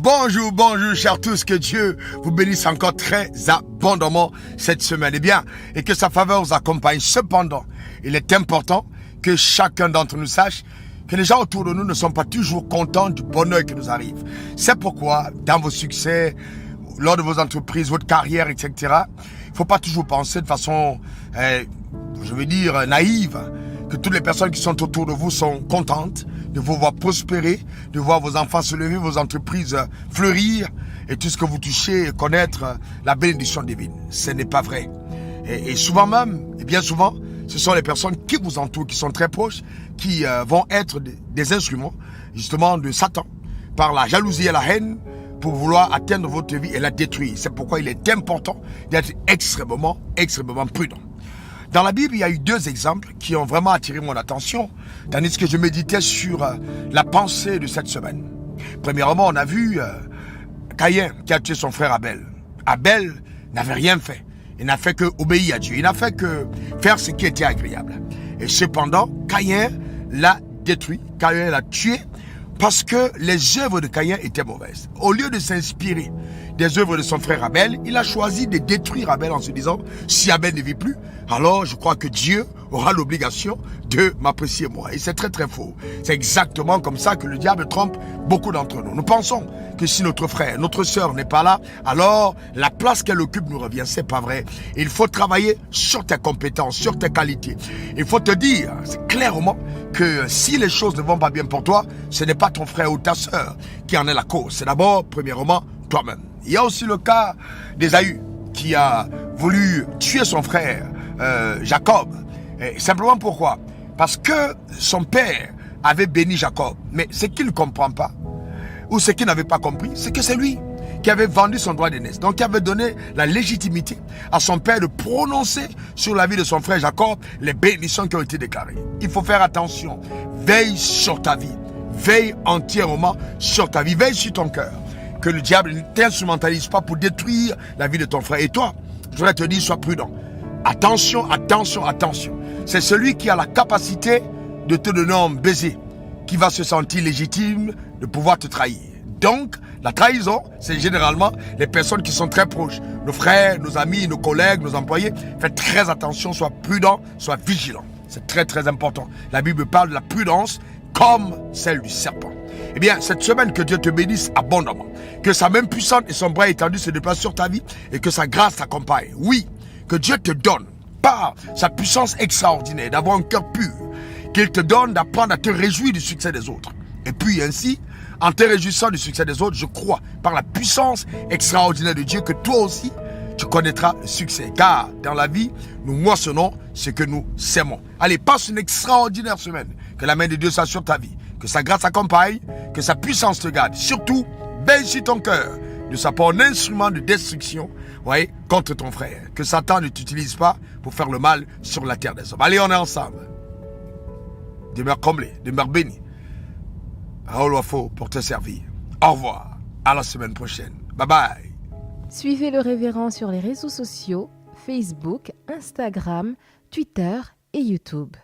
Bonjour, chers tous, que Dieu vous bénisse encore très abondamment cette semaine. Et que sa faveur vous accompagne. Cependant, il est important que chacun d'entre nous sache que les gens autour de nous ne sont pas toujours contents du bonheur qui nous arrive. C'est pourquoi, dans vos succès, lors de vos entreprises, votre carrière, etc., il ne faut pas toujours penser de façon, naïve, que toutes les personnes qui sont autour de vous sont contentes de vous voir prospérer, de voir vos enfants se lever, vos entreprises fleurir et tout ce que vous touchez, connaître la bénédiction divine. Ce n'est pas vrai. Et souvent même, et bien souvent, ce sont les personnes qui vous entourent, qui sont très proches, qui vont être des instruments justement de Satan par la jalousie et la haine pour vouloir atteindre votre vie et la détruire. C'est pourquoi il est important d'être extrêmement prudent. Dans la Bible, il y a eu deux exemples qui ont vraiment attiré mon attention, tandis que je méditais sur la pensée de cette semaine. Premièrement, on a vu Caïn qui a tué son frère Abel. Abel n'avait rien fait. Il n'a fait que obéir à Dieu. Il n'a fait que faire ce qui était agréable. Et cependant, Caïn l'a détruit. Caïn l'a tué parce que les œuvres de Caïn étaient mauvaises. Au lieu de s'inspirer des œuvres de son frère Abel, il a choisi de détruire Abel en se disant, si Abel ne vit plus, alors je crois que Dieu aura l'obligation de m'apprécier moi. Et c'est très faux. C'est exactement comme ça que le diable trompe beaucoup d'entre nous. Nous pensons que si notre frère, notre sœur n'est pas là, alors la place qu'elle occupe nous revient. C'est pas vrai. Il faut travailler sur tes compétences, sur tes qualités. Il faut te dire clairement que si les choses ne vont pas bien pour toi, ce n'est pas ton frère ou ta sœur qui en est la cause. C'est d'abord, premièrement, toi-même. Il y a aussi le cas d'Ésaü qui a voulu tuer son frère Jacob. Et simplement pourquoi? Parce que son père avait béni Jacob. Mais ce qu'il ne comprend pas, ou ce qu'il n'avait pas compris, c'est que c'est lui qui avait vendu son droit d'aînesse. Donc qui avait donné la légitimité à son père de prononcer sur la vie de son frère Jacob les bénédictions qui ont été déclarées. Il faut faire attention. Veille sur ta vie. Veille entièrement sur ta vie. Veille sur ton cœur. Que le diable ne t'instrumentalise pas pour détruire la vie de ton frère. Et toi, je voudrais te dire, sois prudent. Attention. C'est celui qui a la capacité de te donner un baiser qui va se sentir légitime de pouvoir te trahir. Donc, la trahison, c'est généralement les personnes qui sont très proches. Nos frères, nos amis, nos collègues, nos employés. Faites très attention, sois prudent, sois vigilant. C'est très important. La Bible parle de la prudence comme celle du serpent. Eh bien, cette semaine, que Dieu te bénisse abondamment. Que sa main puissante et son bras étendu se déplacent sur ta vie et que sa grâce t'accompagne. Oui, que Dieu te donne, par sa puissance extraordinaire, d'avoir un cœur pur. Qu'il te donne d'apprendre à te réjouir du succès des autres. Et puis ainsi, en te réjouissant du succès des autres, je crois, par la puissance extraordinaire de Dieu, que toi aussi, tu connaîtras le succès. Car dans la vie, nous moissonnons ce que nous sèmons. Allez, passe une extraordinaire semaine. Que la main de Dieu soit sur ta vie. Que sa grâce accompagne, que sa puissance te garde. Surtout, veille sur ton cœur. Ne sois pas un instrument de destruction, contre ton frère. Que Satan ne t'utilise pas pour faire le mal sur la terre des hommes. Allez, on est ensemble. Demeure comblé, demeure béni. Parole faut pour te servir. Au revoir. À la semaine prochaine. Bye bye. Suivez le révérend sur les réseaux sociaux, Facebook, Instagram, Twitter et YouTube.